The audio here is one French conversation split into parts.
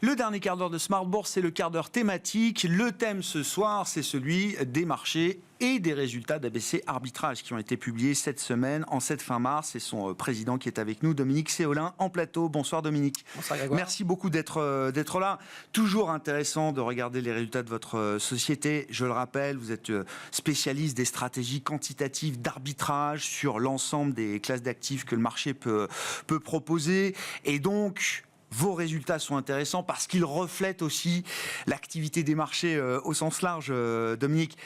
Le dernier quart d'heure de Smart Bourse, c'est le quart d'heure thématique. Le thème ce soir, c'est celui des marchés et des résultats d'ABC Arbitrage qui ont été publiés cette semaine, en cette fin mars. C'est son président qui est avec nous, Dominique Séolin, en plateau. Bonsoir Dominique. Bonsoir Grégoire. Merci beaucoup d'être là. Toujours intéressant de regarder les résultats de votre société. Je le rappelle, vous êtes spécialiste des stratégies quantitatives d'arbitrage sur l'ensemble des classes d'actifs que le marché peut proposer. Et donc, vos résultats sont intéressants parce qu'ils reflètent aussi l'activité des marchés au sens large, Dominique.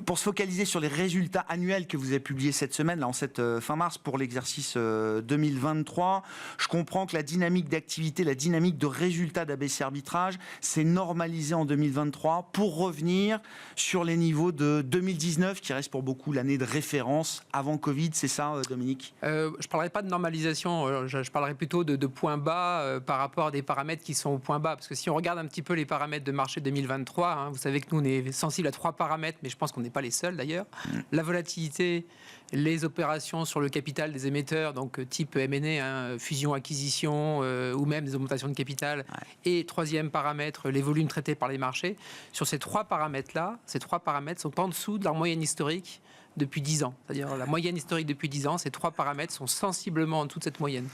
Pour se focaliser sur les résultats annuels que vous avez publiés cette semaine, là, en cette fin mars, pour l'exercice 2023, je comprends que la dynamique d'activité, la dynamique de résultats d'ABC Arbitrage s'est normalisée en 2023 pour revenir sur les niveaux de 2019, qui reste pour beaucoup l'année de référence avant Covid. C'est ça, Dominique ? Je ne parlerai pas de normalisation, je parlerai plutôt de points bas par rapport à des paramètres qui sont au point bas. Parce que si on regarde un petit peu les paramètres de marché 2023, vous savez que nous, on est sensible à 3 paramètres, mais je pense qu'on n'est pas les seuls d'ailleurs. La volatilité, les opérations sur le capital des émetteurs, donc type M&A, fusion, acquisition, ou même des augmentations de capital. Et troisième paramètre, les volumes traités par les marchés. Sur ces 3 paramètres-là, ces 3 paramètres sont en dessous de leur moyenne historique depuis 10 ans. C'est-à-dire la moyenne historique depuis 10 ans, ces 3 paramètres sont sensiblement en dessous de cette moyenne.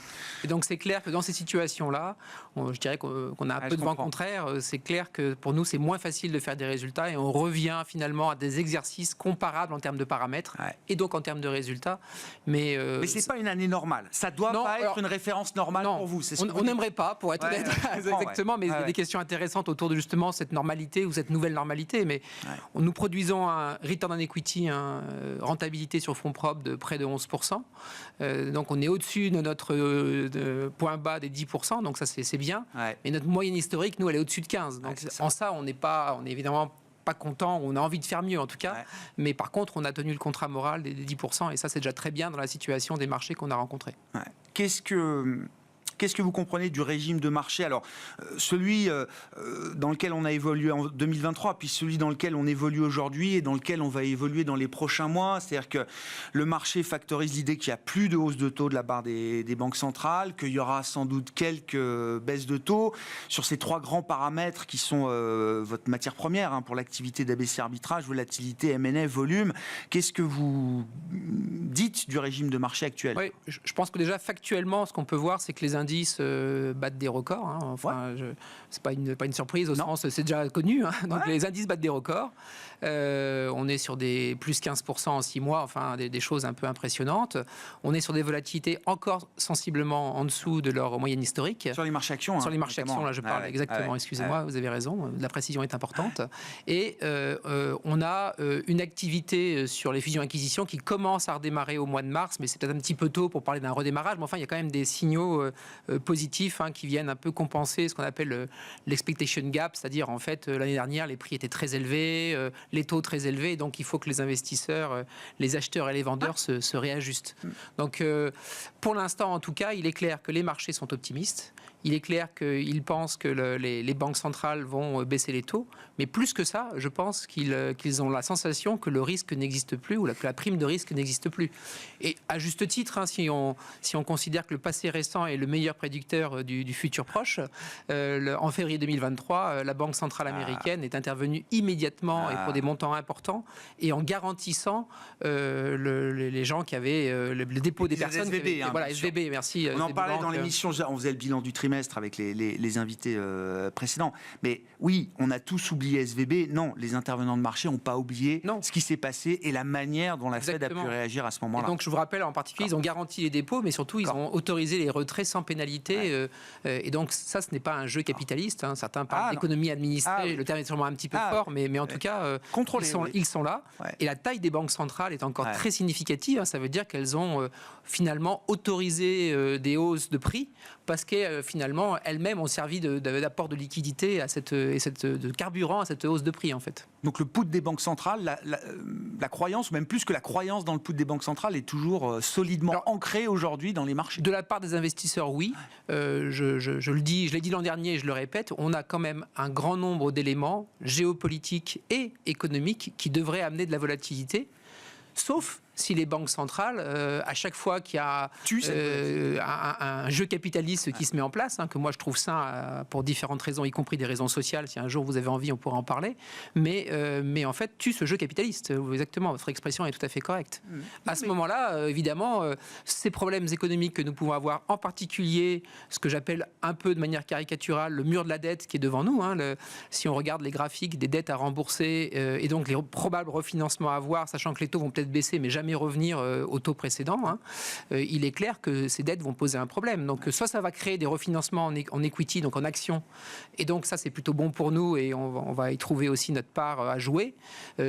Et donc c'est clair que dans ces situations-là, je dirais qu'on a un peu de vent contraire, c'est clair que pour nous c'est moins facile de faire des résultats et on revient finalement à des exercices comparables en termes de paramètres et donc en termes de résultats. Mais c'est pas une année normale. Ça doit pas être une référence normale pour vous. On n'aimerait pas, pour être honnête, exactement, mais il y a des questions intéressantes autour de justement cette normalité ou cette nouvelle normalité. Mais nous produisons un return on equity, rentabilité sur fonds propres de près de 11%. Donc on est au-dessus de notre point bas des 10%, donc ça c'est bien. Et notre moyenne historique, nous, elle est au-dessus de 15%. Donc en ça, on est évidemment pas content, on a envie de faire mieux en tout cas. Mais par contre, on a tenu le contrat moral des 10%, et ça c'est déjà très bien dans la situation des marchés qu'on a rencontrés. Qu'est-ce que vous comprenez du régime de marché ? Alors, celui dans lequel on a évolué en 2023, puis celui dans lequel on évolue aujourd'hui et dans lequel on va évoluer dans les prochains mois. C'est-à-dire que le marché factorise l'idée qu'il n'y a plus de hausse de taux de la part des banques centrales, qu'il y aura sans doute quelques baisses de taux. Sur ces 3 grands paramètres qui sont votre matière première pour l'activité d'ABC Arbitrage, volatilité, M&A, volume, qu'est-ce que vous dites du régime de marché actuel ? Oui, je pense que déjà, factuellement, ce qu'on peut voir, c'est que les indices battent des records. C'est pas une surprise au sens, c'est déjà connu. Donc les indices battent des records. On est sur des plus 15% en 6 mois, des choses un peu impressionnantes. On est sur des volatilités encore sensiblement en dessous de leur moyenne historique. Sur les marchés actions. Sur les marchés actions, là je parle exactement, excusez-moi, vous avez raison, la précision est importante. Et on a une activité sur les fusions-acquisitions qui commence à redémarrer au mois de mars, mais c'est peut-être un petit peu tôt pour parler d'un redémarrage, mais il y a quand même des signaux positifs qui viennent un peu compenser ce qu'on appelle l'expectation gap, c'est-à-dire en fait l'année dernière les prix étaient très élevés, les taux très élevés, donc il faut que les investisseurs, les acheteurs et les vendeurs se réajustent. Donc pour l'instant en tout cas, il est clair que les marchés sont optimistes, il est clair qu'ils pensent que les banques centrales vont baisser les taux, mais plus que ça, je pense qu'ils ont la sensation que le risque n'existe plus ou que la prime de risque n'existe plus. Et à juste titre, si on considère que le passé récent est le meilleur prédicteur du futur proche, en février 2023, la Banque centrale américaine est intervenue immédiatement et pour des montants importants et en garantissant les gens qui avaient le dépôt des personnes. SVB, SVB, merci. On en parlait dans l'émission, on faisait le bilan du trimestre avec les invités précédents. Mais oui, on a tous oublié SVB. Non, les intervenants de marché n'ont pas oublié ce qui s'est passé et la manière dont la Fed a pu réagir à ce moment-là. Et donc, je vous rappelle en particulier, ils ont garanti les dépôts, mais surtout, ils ont autorisé les retraits sans pénalité. Et donc, ça, ce n'est pas un jeu capitaliste. Certains parlent d'économie administrée. Le terme est sûrement un petit peu fort, mais en tout cas, ils sont là. Et la taille des banques centrales est encore très significative. Ça veut dire qu'elles ont finalement autorisé des hausses de prix parce que finalement, elles-mêmes ont servi d'apport de liquidité de carburant à cette hausse de prix, en fait. Donc le put des banques centrales, la croyance, ou même plus que la croyance dans le put des banques centrales, est toujours solidement ancrée aujourd'hui dans les marchés. De la part des investisseurs, oui. Je le dis, je l'ai dit l'an dernier et je le répète, on a quand même un grand nombre d'éléments géopolitiques et économiques qui devraient amener de la volatilité, sauf si les banques centrales, à chaque fois qu'il y a un jeu capitaliste qui se met en place, que moi je trouve sain pour différentes raisons, y compris des raisons sociales, si un jour vous avez envie, on pourra en parler, mais en fait, tue ce jeu capitaliste. Exactement, votre expression est tout à fait correcte. À ce moment-là, évidemment, ces problèmes économiques que nous pouvons avoir, en particulier ce que j'appelle un peu de manière caricaturale le mur de la dette qui est devant nous, si on regarde les graphiques des dettes à rembourser et donc les probables refinancements à avoir, sachant que les taux vont peut-être baisser mais jamais revenir au taux précédent, il est clair que ces dettes vont poser un problème. Donc soit ça va créer des refinancements en equity, donc en actions, et donc ça c'est plutôt bon pour nous et on va y trouver aussi notre part à jouer,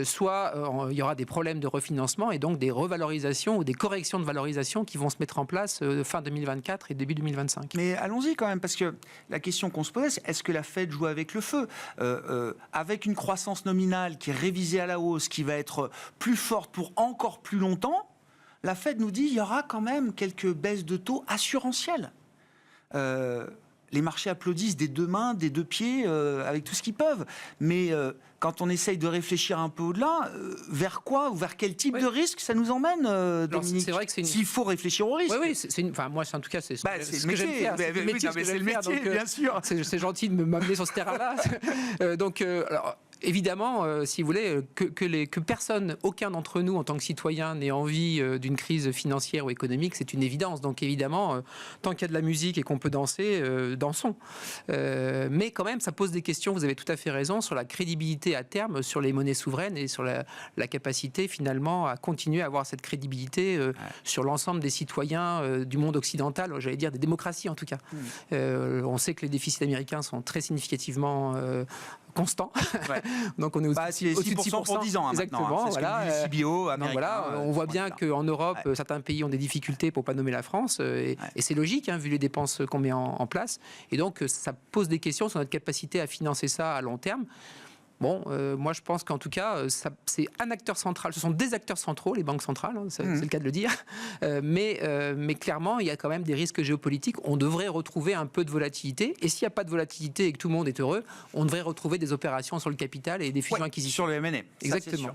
soit il y aura des problèmes de refinancement et donc des revalorisations ou des corrections de valorisation qui vont se mettre en place fin 2024 et début 2025. Mais allons-y quand même, parce que la question qu'on se pose, est-ce que la Fed joue avec le feu avec une croissance nominale qui est révisée à la hausse, qui va être plus forte pour encore plus longtemps? La Fed nous dit qu'il y aura quand même quelques baisses de taux assurantielles. Les marchés applaudissent des deux mains, des deux pieds, avec tout ce qu'ils peuvent. Mais quand on essaye de réfléchir un peu au-delà, vers quoi ou vers quel type de risque ça nous emmène, Dominique? C'est vrai que s'il faut réfléchir au risque. Oui, moi, en tout cas, c'est ce que j'aime faire. C'est le métier, bien sûr. C'est gentil de m'amener sur ce terrain-là. Alors, évidemment, si vous voulez, que personne, aucun d'entre nous, en tant que citoyen, n'ait envie d'une crise financière ou économique, c'est une évidence. Donc évidemment, tant qu'il y a de la musique et qu'on peut danser, dansons. Mais quand même, ça pose des questions, vous avez tout à fait raison, sur la crédibilité à terme, sur les monnaies souveraines et sur la capacité finalement à continuer à avoir cette crédibilité sur l'ensemble des citoyens du monde occidental, j'allais dire des démocraties en tout cas. On sait que les déficits américains sont très significativement constant. Ouais. Donc on est au-dessus de 6% pour 10 ans. Exactement. Voilà. CBO américain, on voit bien qu'en Europe, certains pays ont des difficultés pour ne pas nommer la France. Et c'est logique, vu les dépenses qu'on met en place. Et donc ça pose des questions sur notre capacité à financer ça à long terme. Bon, moi je pense qu'en tout cas, c'est un acteur central. Ce sont des acteurs centraux, les banques centrales, c'est le cas de le dire. Mais clairement, il y a quand même des risques géopolitiques. On devrait retrouver un peu de volatilité. Et s'il n'y a pas de volatilité et que tout le monde est heureux, on devrait retrouver des opérations sur le capital et des fusions-acquisitions. Sur le M&A. Exactement.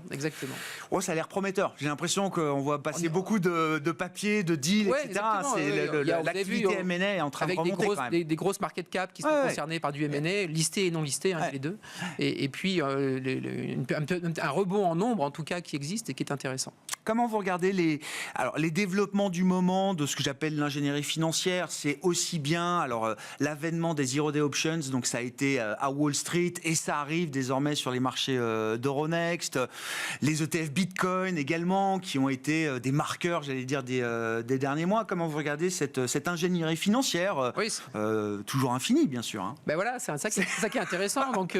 Oh, ça a l'air prometteur. J'ai l'impression qu'on voit passer beaucoup de papiers, de deals, etc. L'activité M&A est en train de remonter avec des grosses market cap qui sont concernées par du M&A, listés et non listés, les deux. Et puis un rebond en nombre, en tout cas, qui existe et qui est intéressant. Comment vous regardez les développements du moment de ce que j'appelle l'ingénierie financière? C'est aussi bien l'avènement des zero-day options, donc ça a été à Wall Street et ça arrive désormais sur les marchés d'Euronext, les ETF Bitcoin également, qui ont été des marqueurs, j'allais dire, des derniers mois. Comment vous regardez cette ingénierie financière, toujours infinie, bien sûr, Ben voilà, c'est ça qui est intéressant. Donc,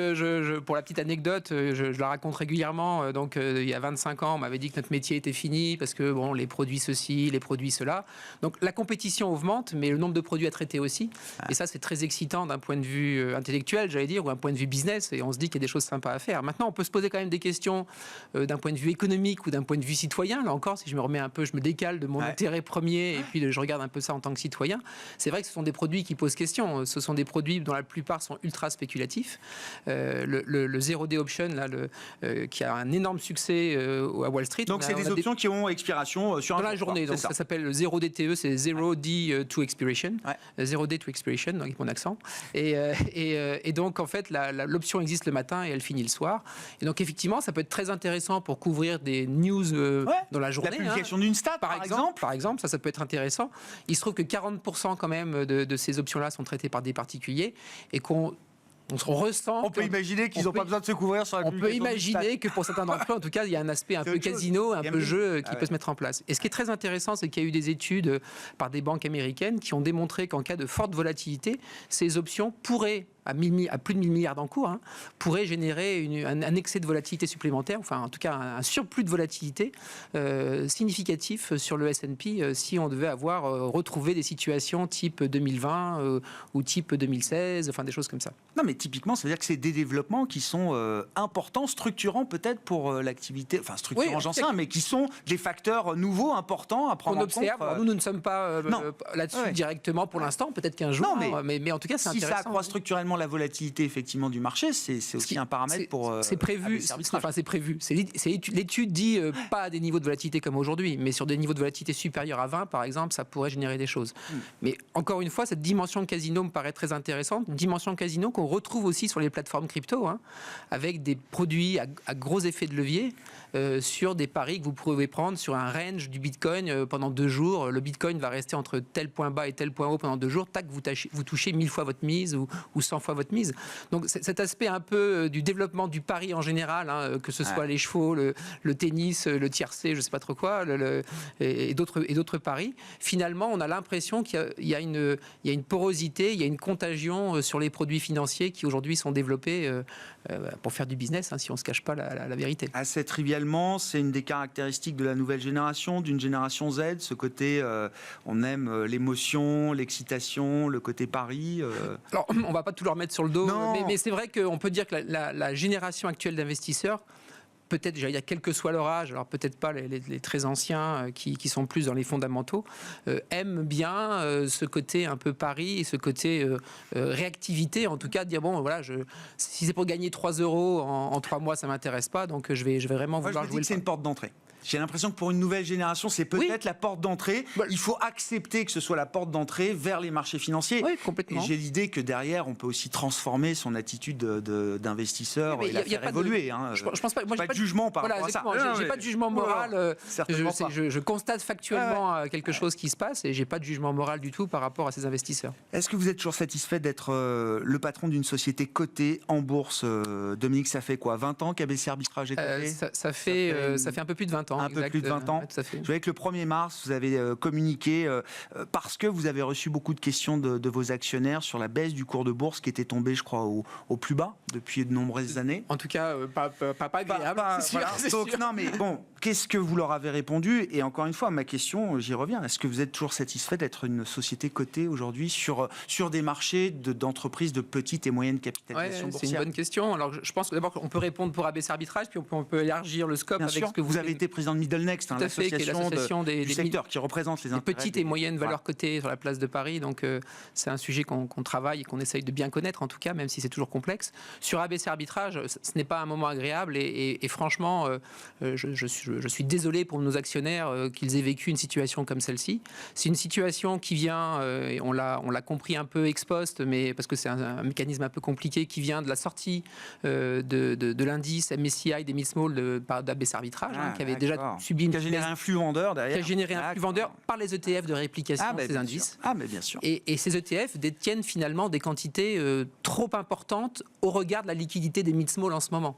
pour la petite anecdote, je la raconte régulièrement. Donc, il y a 25 ans, on m'avait dit que notre métier était fini parce que les produits ceci, les produits cela. Donc, la compétition augmente, mais le nombre de produits à traiter aussi. Et ça, c'est très excitant d'un point de vue intellectuel, j'allais dire, ou un point de vue business. Et on se dit qu'il y a des choses sympas à faire. Maintenant, on peut se poser quand même des questions d'un point de vue économique ou d'un point de vue citoyen. Là encore, si je me remets un peu, je me décale de mon intérêt premier et puis je regarde un peu ça en tant que citoyen. C'est vrai que ce sont des produits qui posent question. Ce sont des produits dont la plupart sont ultra spéculatifs. Le zero-day option, là, qui a un énorme succès à Wall Street. Donc, c'est des options qui ont expiration sur dans la journée. Donc, ça s'appelle le zero DTE, c'est zero day to expiration. Zero day to expiration, avec mon accent. Et donc, en fait, l'option existe le matin et elle finit le soir. Et donc, effectivement, ça peut être très intéressant pour couvrir des news dans la journée. La publication d'une stat, par exemple. Par exemple, ça peut être intéressant. Il se trouve que 40% quand même de ces options-là sont traitées par des particuliers et qu'on ressent. On peut imaginer qu'ils n'ont pas besoin de se couvrir sur la publication. On peut imaginer que pour certains d'entre eux, en tout cas, il y a un aspect un peu casino, un peu jeu qui peut se mettre en place. Et ce qui est très intéressant, c'est qu'il y a eu des études par des banques américaines qui ont démontré qu'en cas de forte volatilité, ces options pourraient, à plus de 1000 milliards d'encours, pourrait générer un excès de volatilité supplémentaire, enfin en tout cas un surplus de volatilité significatif sur le S&P si on devait avoir retrouvé des situations type 2020 ou type 2016, enfin des choses comme ça. Non mais typiquement, ça veut dire que c'est des développements qui sont importants, structurants peut-être pour l'activité, enfin structurants j'en sais rien, mais qui sont des facteurs nouveaux, importants à prendre en compte. Nous ne sommes pas là-dessus directement pour l'instant, peut-être qu'un jour, mais en tout cas c'est intéressant. Si ça accroît structurellement suivant la volatilité effectivement du marché, c'est aussi un paramètre pour... C'est prévu, c'est prévu. L'étude dit pas à des niveaux de volatilité comme aujourd'hui, mais sur des niveaux de volatilité supérieurs à 20, par exemple, ça pourrait générer des choses. Mais encore une fois, cette dimension de casino me paraît très intéressante, une dimension de casino qu'on retrouve aussi sur les plateformes crypto, avec des produits à gros effets de levier, sur des paris que vous pouvez prendre sur un range du Bitcoin pendant 2 jours. Le Bitcoin va rester entre tel point bas et tel point haut pendant 2 jours. Tac, vous touchez 1000 fois votre mise ou 100 fois votre mise. Donc cet aspect un peu du développement du pari en général, que ce soit les chevaux, le tennis, le tiercé, je ne sais pas trop quoi, et d'autres paris, finalement on a l'impression qu'il y a une porosité, il y a une contagion sur les produits financiers qui aujourd'hui sont développés pour faire du business, si on ne se cache pas la vérité. Assez trivialement, c'est une des caractéristiques de la nouvelle génération, d'une génération Z, ce côté, on aime l'émotion, l'excitation, le côté pari. Alors, on ne va pas tout leur mettre sur le dos, mais c'est vrai qu'on peut dire que la génération actuelle d'investisseurs, peut-être, il y a quel que soit leur âge, alors peut-être pas les très anciens qui sont plus dans les fondamentaux, aiment bien ce côté un peu pari, ce côté réactivité, en tout cas, dire bon, voilà, si c'est pour gagner 3 € en 3 mois, ça ne m'intéresse pas, donc je vais vraiment vouloir jouer. C'est une porte d'entrée. J'ai l'impression que pour une nouvelle génération, c'est peut-être la porte d'entrée. Il faut accepter que ce soit la porte d'entrée vers les marchés financiers. Oui, complètement. Et j'ai l'idée que derrière, on peut aussi transformer son attitude d'investisseur et la faire évoluer. Je pense pas. Moi, pas de jugement par rapport à ça. J'ai pas de jugement moral. Je constate factuellement quelque chose qui se passe et j'ai pas de jugement moral du tout par rapport à ces investisseurs. Est-ce que vous êtes toujours satisfait d'être le patron d'une société cotée en bourse, Dominique? Ça fait quoi, 20 ans qu'ABC Arbitrage est coté? Ça fait un peu plus de 20 ans. Un peu plus de 20 ans. Tout à fait. Je vois que le 1er mars, vous avez communiqué parce que vous avez reçu beaucoup de questions de vos actionnaires sur la baisse du cours de bourse qui était tombé, je crois, au plus bas depuis de nombreuses années. En tout cas, pas agréable. C'est sûr. Donc, non, mais bon, qu'est-ce que vous leur avez répondu? Et encore une fois, ma question, j'y reviens. Est-ce que vous êtes toujours satisfait d'être une société cotée aujourd'hui sur des marchés d'entreprises de petite et moyenne capitalisation boursière? C'est une bonne question. Alors, je pense que d'abord, on peut répondre pour ABC Arbitrage, puis on peut élargir le scope avec ce que vous avez été président de Middle Next, l'association du secteur qui représente les petites et moyennes valeurs cotées sur la place de Paris. Donc, c'est un sujet qu'on travaille et qu'on essaye de bien connaître, en tout cas, même si c'est toujours complexe. Sur ABC Arbitrage, ce n'est pas un moment agréable et franchement, je suis désolé pour nos actionnaires qu'ils aient vécu une situation comme celle-ci. C'est une situation qui vient, et on l'a compris un peu ex post, mais parce que c'est un mécanisme un peu compliqué, qui vient de la sortie de l'indice MSCI des mid-small d'ABC Arbitrage, qui avait déjà subi qui a généré un flux vendeur derrière. Qui a généré un flux vendeur par les ETF de réplication de ces indices. Mais bien sûr. Et ces ETF détiennent finalement des quantités trop importantes au regard de la liquidité des mid-small en ce moment.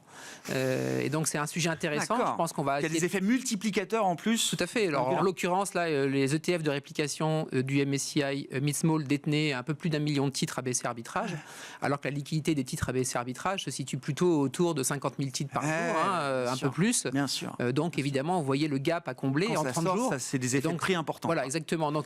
Et donc c'est un sujet intéressant. Je pense qu'on va. Il y a des effets multiplicateurs en plus. Tout à fait. Alors en l'occurrence là, les ETF de réplication du MSCI mid-small détenaient un peu plus d'1 million de titres ABC Arbitrage, alors que la liquidité des titres ABC Arbitrage se situe plutôt autour de 50 000 titres par jour, un peu plus. Bien sûr. Donc évidemment, vous voyez le gap à combler en 30 jours. C'est des effets de prix importants. Voilà, exactement. Donc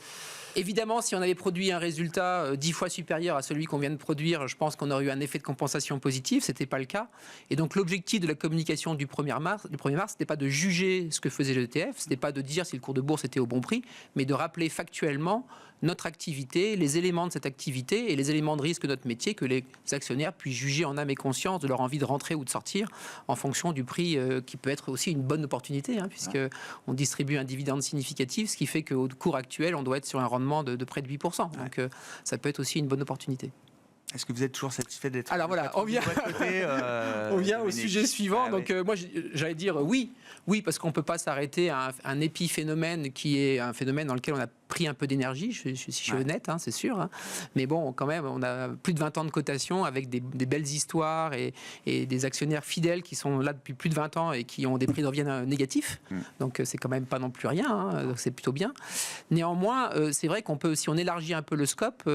évidemment, si on avait produit un résultat 10 fois supérieur à celui qu'on vient de produire, je pense qu'on aurait eu un effet de compensation positif. C'était pas le cas. Et donc l'objectif de la communication du 1er mars, c'était pas de juger ce que faisait l'ETF, c'était pas de dire si le cours de bourse était au bon prix, mais de rappeler factuellement notre activité, les éléments de cette activité et les éléments de risque de notre métier, que les actionnaires puissent juger en âme et conscience de leur envie de rentrer ou de sortir en fonction du prix qui peut être aussi une bonne opportunité, puisqu'on distribue un dividende significatif, ce qui fait qu'au cours actuel, on doit être sur un rendement de près de 8%. Donc ça peut être aussi une bonne opportunité. Est-ce que vous êtes toujours satisfait d'être... Alors voilà, on vient au sujet suivant. Donc moi, j'allais dire oui, parce qu'on ne peut pas s'arrêter à un épiphénomène qui est un phénomène dans lequel on a pris un peu d'énergie, si je suis honnête, c'est sûr. Mais bon, quand même, on a plus de 20 ans de cotation avec des belles histoires et des actionnaires fidèles qui sont là depuis plus de 20 ans et qui ont des prix de revient négatifs. Donc c'est quand même pas non plus rien, donc c'est plutôt bien. Néanmoins, c'est vrai qu'on peut, si on élargit un peu le scope,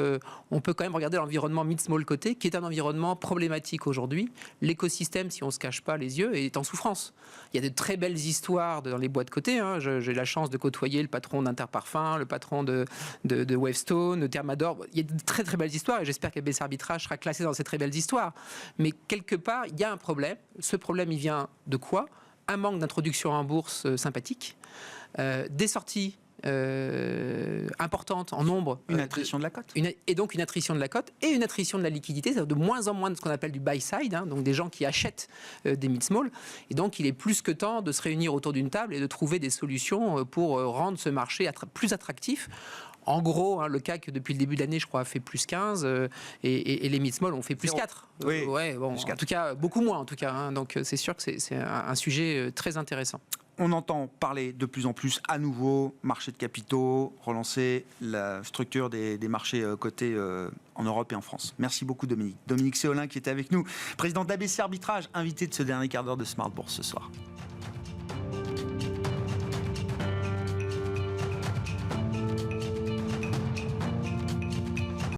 on peut quand même regarder l'environnement mid-small coté, qui est un environnement problématique aujourd'hui. L'écosystème, si on ne se cache pas les yeux, est en souffrance. Il y a de très belles histoires dans les boîtes cotées. J'ai la chance de côtoyer le patron d'Interparfum, le patron de Wavestone, de Thermador. Il y a de très très belles histoires et j'espère qu'ABC Arbitrage sera classé dans ces très belles histoires. Mais quelque part, il y a un problème. Ce problème, il vient de quoi? Un manque d'introduction en bourse sympathique, des sorties importante en nombre. Une attrition de la cote. Et donc une attrition de la cote et une attrition de la liquidité, c'est-à-dire de moins en moins de ce qu'on appelle du buy side, donc des gens qui achètent des mid-small. Et donc il est plus que temps de se réunir autour d'une table et de trouver des solutions pour rendre ce marché plus attractif. En gros, le CAC, depuis le début de l'année, je crois, a fait plus 15 et les mid-small ont fait plus 4. Oui, plus 4. En tout cas, beaucoup moins en tout cas. Donc c'est sûr que c'est un sujet très intéressant. On entend parler de plus en plus à nouveau marché de capitaux, relancer la structure des marchés cotés en Europe et en France. Merci beaucoup Dominique. Dominique Séolin qui était avec nous, président d'ABC Arbitrage, invité de ce dernier quart d'heure de Smart Bourse ce soir.